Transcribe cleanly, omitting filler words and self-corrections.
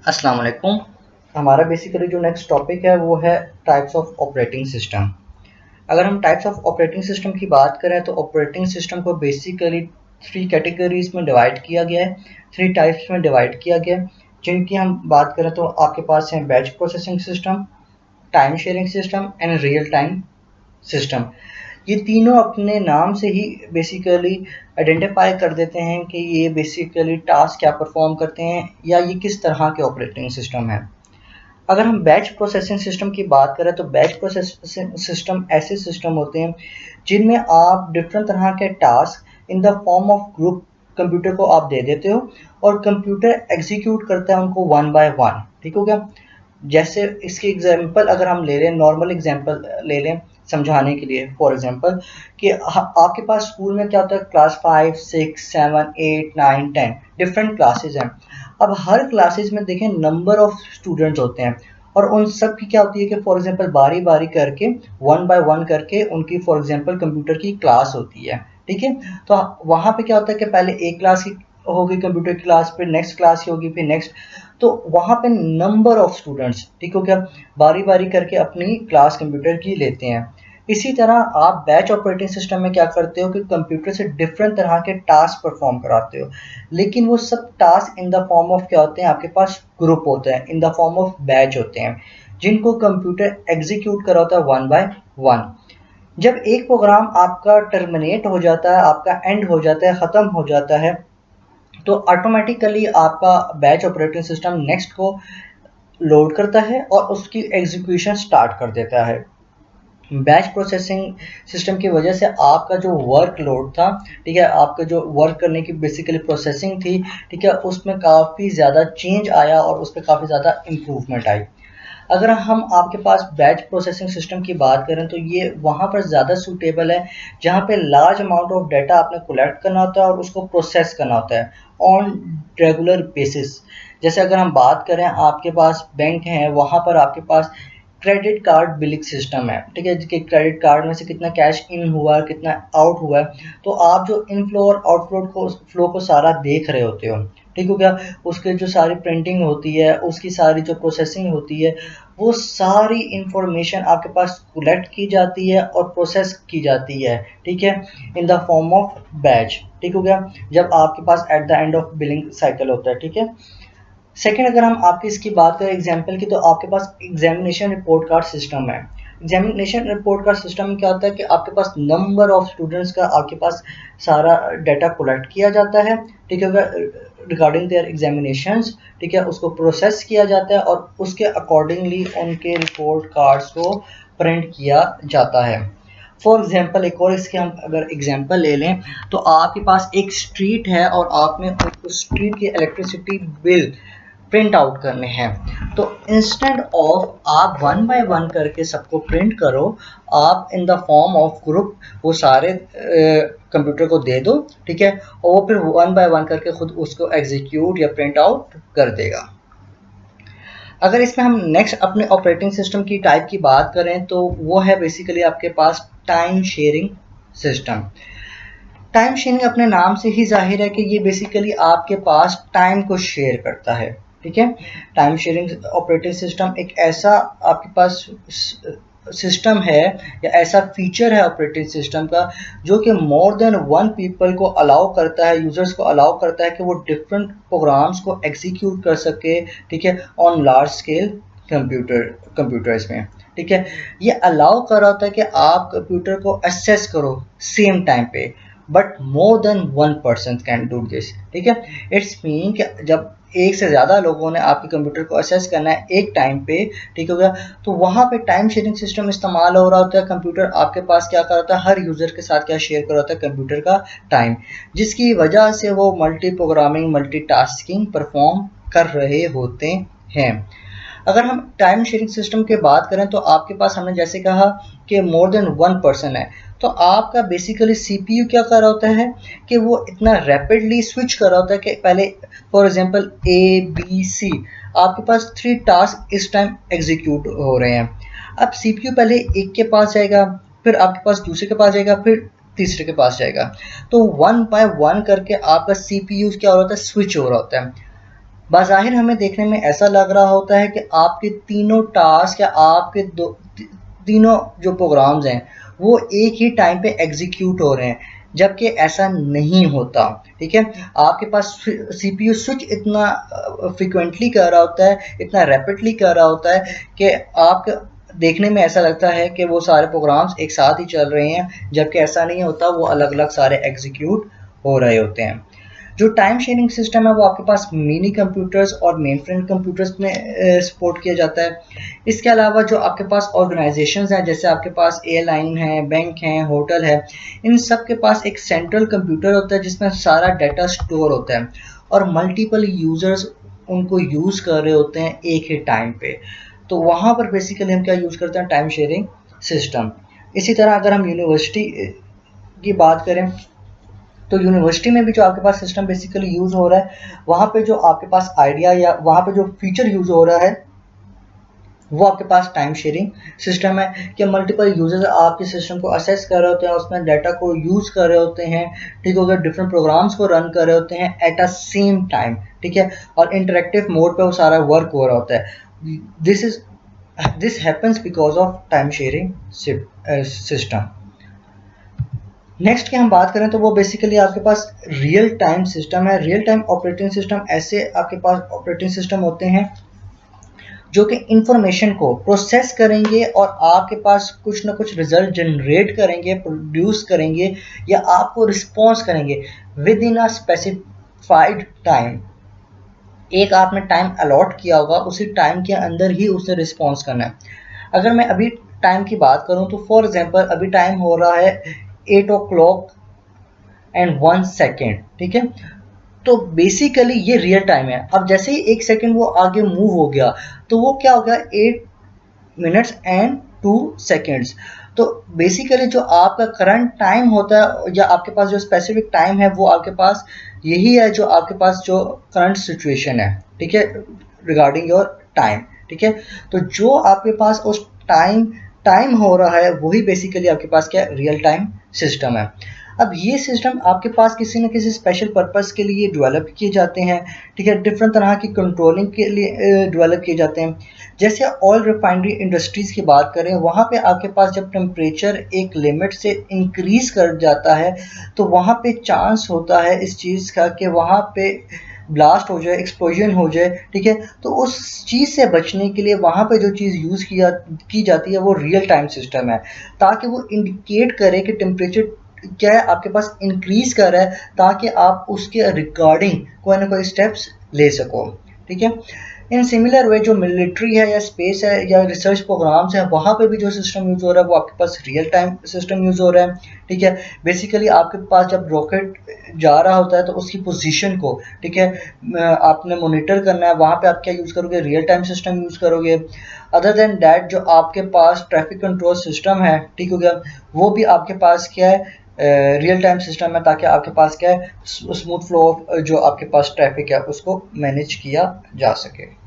अस्सलाम वालेकुम। हमारा बेसिकली जो नेक्स्ट टॉपिक है वो है टाइप्स ऑफ ऑपरेटिंग सिस्टम। अगर हम टाइप्स ऑफ ऑपरेटिंग सिस्टम की बात करें तो ऑपरेटिंग सिस्टम को बेसिकली थ्री कैटेगरीज में डिवाइड किया गया है, थ्री टाइप्स में डिवाइड किया गया है, जिनकी हम बात करें तो आपके पास है batch processing system, time sharing system and real time system. ये तीनों अपने नाम से ही बेसिकली आइडेंटिफाई कर देते हैं कि ये बेसिकली टास्क क्या परफॉर्म करते हैं या ये किस तरह के ऑपरेटिंग सिस्टम है। अगर हम बैच प्रोसेसिंग सिस्टम की बात करें तो बैच प्रोसेसिंग सिस्टम ऐसे सिस्टम होते हैं जिनमें आप डिफरेंट तरह के task in the form of group computer को आप दे देते हो और कंप्यूटर एग्जीक्यूट करता है उनको वन बाय वन। ठीक हो गया। जैसे इसकी एग्जांपल अगर हम ले लें, नॉर्मल एग्जांपल ले लें समझाने के लिए, फॉर एग्जांपल कि आपके पास स्कूल में क्या होता है, क्लास 5 6 7 8 9 10 डिफरेंट क्लासेस हैं। अब हर क्लासेस में देखें नंबर ऑफ स्टूडेंट्स होते हैं और उन सब की क्या होती है कि फॉर एग्जांपल बारी बारी करके वन बाय वन करके उनकी फॉर एग्जांपल कंप्यूटर की क्लास होती है। ठीक है। तो वहाँ पे क्या होता है कि पहले एक क्लास की होगी कंप्यूटर की क्लास, फिर नेक्स्ट क्लास की होगी, फिर नेक्स्ट। तो वहाँ पे नंबर ऑफ स्टूडेंट्स, ठीक हो गया, बारी बारी करके अपनी क्लास कंप्यूटर की लेते हैं। इसी तरह आप बैच ऑपरेटिंग सिस्टम में क्या करते हो कि कंप्यूटर से डिफरेंट तरह के टास्क परफॉर्म कराते हो, लेकिन वो सब task in the form of क्या होते हैं, आपके पास ग्रुप होते हैं, इन द फॉर्म ऑफ बैच होते हैं, जिनको कंप्यूटर एग्जीक्यूट करा होता है वन बाय वन। जब एक प्रोग्राम आपका टर्मिनेट हो जाता है, आपका एंड हो जाता है, ख़त्म हो जाता है, तो ऑटोमेटिकली आपका बैच ऑपरेटिंग सिस्टम नेक्स्ट को लोड करता है और उसकी एग्जीक्यूशन स्टार्ट कर देता है। बैच प्रोसेसिंग सिस्टम की वजह से आपका जो वर्क लोड था, ठीक है, आपका जो वर्क करने की बेसिकली प्रोसेसिंग थी, ठीक है, उसमें काफ़ी ज़्यादा चेंज आया और उस पर काफ़ी ज़्यादा इम्प्रूवमेंट आई। अगर हम आपके पास बैच प्रोसेसिंग सिस्टम की बात करें तो ये वहाँ पर ज़्यादा सूटेबल है जहाँ पे लार्ज अमाउंट ऑफ डाटा आपने कलेक्ट करना होता है और उसको प्रोसेस करना होता है ऑन रेगुलर बेसिस। जैसे अगर हम बात करें, आपके पास बैंक है, वहाँ पर आपके पास क्रेडिट कार्ड बिलिंग सिस्टम है, ठीक है, कि क्रेडिट कार्ड में से कितना कैश इन हुआ है, कितना आउट हुआ है, तो आप जो इनफ्लो और आउटफ्लो को फ्लो को सारा देख रहे होते हो। ठीक हो गया। उसके जो सारी प्रिंटिंग होती है, उसकी सारी जो प्रोसेसिंग होती है, वो सारी इंफॉर्मेशन आपके पास कलेक्ट की जाती है और प्रोसेस की जाती है, ठीक है, in the form of batch. ठीक हो गया। जब आपके पास at the end of billing cycle होता है, ठीक है। सेकंड, अगर हम आपकी इसकी बात करें एग्जाम्पल की, तो आपके पास एग्जामिनेशन रिपोर्ट कार्ड सिस्टम है। एग्जामिनेशन रिपोर्ट कार्ड सिस्टम में क्या होता है कि आपके पास नंबर ऑफ स्टूडेंट्स का आपके पास सारा डाटा कलेक्ट किया जाता है, ठीक है, रिगार्डिंग देयर एग्जामिनेशंस, ठीक है, उसको प्रोसेस किया जाता है और उसके अकॉर्डिंगली उनके रिपोर्ट कार्ड्स को प्रिंट किया जाता है। फॉर एग्जाम्पल एक और इसके हम अगर एग्जाम्पल ले लें, तो आपके पास एक स्ट्रीट है और आपने उस स्ट्रीट की इलेक्ट्रिसिटी बिल प्रिंट आउट करने हैं। तो इंस्टेंट ऑफ आप वन बाय वन करके सबको प्रिंट करो, आप इन द फॉर्म ऑफ ग्रुप वो सारे कंप्यूटर को दे दो, ठीक है, और वो फिर वन बाय वन करके खुद उसको एग्जीक्यूट या प्रिंट आउट कर देगा। अगर इसमें हम नेक्स्ट अपने ऑपरेटिंग सिस्टम की टाइप की बात करें तो वो है बेसिकली आपके पास time sharing system. Time sharing अपने नाम से ही जाहिर है कि ये बेसिकली आपके पास टाइम को शेयर करता है, ठीक है। टाइम शेयरिंग ऑपरेटिंग सिस्टम एक ऐसा आपके पास सिस्टम है या ऐसा फीचर है ऑपरेटिंग सिस्टम का जो कि मोर देन वन पीपल को अलाउ करता है, यूजर्स को अलाउ करता है कि वो डिफरेंट प्रोग्राम्स को एग्जीक्यूट कर सके, ठीक है, ऑन लार्ज स्केल कंप्यूटर्स में, ठीक है। ये अलाउ कर रहा होता है कि आप कंप्यूटर को एक्सेस करो सेम टाइम पे, but more than one person can do this, ठीक है। इट्स मीन कि जब एक से ज़्यादा लोगों ने आपके कंप्यूटर को एक्सेस करना है एक टाइम पे, ठीक हो गया, तो वहाँ पे टाइम शेयरिंग सिस्टम इस्तेमाल हो रहा होता है। कंप्यूटर आपके पास क्या कर रहा है, हर यूज़र के साथ क्या शेयर कर रहा होता है, कंप्यूटर का टाइम, जिसकी वजह से वो मल्टी प्रोग्रामिंग मल्टीटास्किंग परफॉर्म कर रहे होते हैं। अगर हम टाइम शेयरिंग सिस्टम की बात करें तो आपके पास हमने जैसे कहा कि मोर देन वन पर्सन है, तो आपका बेसिकली सीपीयू क्या कर रहा होता है कि वो इतना रैपिडली स्विच कर रहा होता है कि पहले for example a b c, आपके पास थ्री टास्क इस टाइम एग्जीक्यूट हो रहे हैं। अब सीपीयू पहले एक के पास जाएगा, फिर आपके पास दूसरे के पास जाएगा, फिर तीसरे के पास जाएगा, तो वन बाय वन करके आपका सीपीयू क्या हो रहा होता है, स्विच हो रहा होता है। बाज़ाहिर हमें देखने में ऐसा लग रहा होता है कि आपके तीनों टास्क या आपके तीनों जो प्रोग्राम्स हैं वो एक ही टाइम पे एग्जीक्यूट हो रहे हैं, जबकि ऐसा नहीं होता। ठीक है, आपके पास सीपीयू स्विच इतना फ्रिक्वेंटली कर रहा होता है, इतना रैपिडली कर रहा होता है कि आप देखने में ऐसा लगता है कि वो सारे प्रोग्राम्स एक साथ ही चल रहे हैं, जबकि ऐसा नहीं होता, वो अलग अलग सारे एग्जीक्यूट हो रहे होते हैं। जो टाइम शेयरिंग सिस्टम है वो आपके पास मिनी कंप्यूटर्स और मेन फ्रेम कंप्यूटर्स में सपोर्ट किया जाता है। इसके अलावा जो आपके पास ऑर्गेनाइजेशंस हैं, जैसे आपके पास एयरलाइन है, बैंक है, होटल है, इन सब के पास एक सेंट्रल कंप्यूटर होता है जिसमें सारा डाटा स्टोर होता है और मल्टीपल यूजर्स उनको यूज़ कर रहे होते हैं एक ही टाइम पे। तो वहाँ पर बेसिकली हम क्या यूज़ करते हैं, टाइम शेयरिंग सिस्टम। इसी तरह अगर हम यूनिवर्सिटी की बात करें तो यूनिवर्सिटी में भी जो आपके पास सिस्टम बेसिकली यूज़ हो रहा है, वहाँ पे जो आपके पास आइडिया या वहाँ पे जो फीचर यूज़ हो रहा है वो आपके पास टाइम शेयरिंग सिस्टम है कि मल्टीपल यूजर्स आपके सिस्टम को असेस कर रहे होते हैं, उसमें डाटा को यूज़ कर रहे होते हैं, ठीक है, उधर डिफरेंट प्रोग्राम्स को रन कर रहे होते हैं एट अ सेम टाइम। ठीक है, और इंटरेक्टिव मोड पे वो सारा वर्क हो रहा होता है। This happens because of time sharing system. Next की हम बात करें तो वो बेसिकली आपके पास रियल टाइम सिस्टम है। रियल टाइम ऑपरेटिंग सिस्टम ऐसे आपके पास ऑपरेटिंग सिस्टम होते हैं जो कि इंफॉर्मेशन को प्रोसेस करेंगे और आपके पास कुछ ना कुछ रिजल्ट जनरेट करेंगे, प्रोड्यूस करेंगे या आपको रिस्पॉन्स करेंगे with in a specified time. एक आपने टाइम अलॉट किया होगा, उसी टाइम के अंदर ही उसे रिस्पॉन्स करना है। अगर मैं अभी टाइम की बात करूं तो फॉर एग्जांपल अभी टाइम हो रहा है 8 o'clock and 1 second। ठीक है, तो बेसिकली ये रियल टाइम है। अब जैसे ही 1 सेकंड वो आगे मूव हो गया तो वो क्या हो गया, 8 minutes and 2 seconds। तो बेसिकली जो आपका करंट टाइम होता है या आपके पास जो स्पेसिफिक टाइम है वो आपके पास यही है जो आपके पास जो करंट सिचुएशन है। ठीक है, रिगार्डिंग योर टाइम। ठीक है, तो जो आपके पास उस टाइम हो रहा है वही बेसिकली आपके पास क्या रियल टाइम सिस्टम है। अब ये सिस्टम आपके पास किसी न किसी स्पेशल पर्पस के लिए डेवलप किए जाते हैं। ठीक है, डिफरेंट तरह की कंट्रोलिंग के लिए डेवलप किए जाते हैं। जैसे ऑयल रिफाइनरी इंडस्ट्रीज़ की बात करें, वहाँ पे आपके पास जब टेम्परेचर एक लिमिट से इंक्रीज कर जाता है तो वहाँ पे चांस होता है इस चीज़ का कि वहाँ पे ब्लास्ट हो जाए, एक्सप्लोजन हो जाए। ठीक है, तो उस चीज़ से बचने के लिए वहाँ पे जो चीज़ यूज़ की जाती है वो रियल टाइम सिस्टम है, ताकि वो इंडिकेट करे कि टेम्परेचर क्या है आपके पास इंक्रीज कर रहा है, ताकि आप उसके रिगार्डिंग कोई ना कोई स्टेप्स ले सको। ठीक है, इन सिमिलर वे जो मिलिट्री है या स्पेस है या रिसर्च प्रोग्राम्स हैं, वहाँ पे भी जो सिस्टम यूज़ हो रहा है वो आपके पास रियल टाइम सिस्टम यूज़ हो रहा है। ठीक है, बेसिकली आपके पास जब रॉकेट जा रहा होता है तो उसकी पोजीशन को, ठीक है, आपने मॉनिटर करना है, वहाँ पे आप क्या यूज़ करोगे, रियल टाइम सिस्टम यूज़ करोगे। अदर देन डैट जो आपके पास ट्रैफिक कंट्रोल सिस्टम है, ठीक हो गया, वो भी आपके पास क्या है, रियल टाइम सिस्टम है, ताकि आपके पास क्या है स्मूथ फ्लो ऑफ जो आपके पास ट्रैफिक है उसको मैनेज किया जा सके।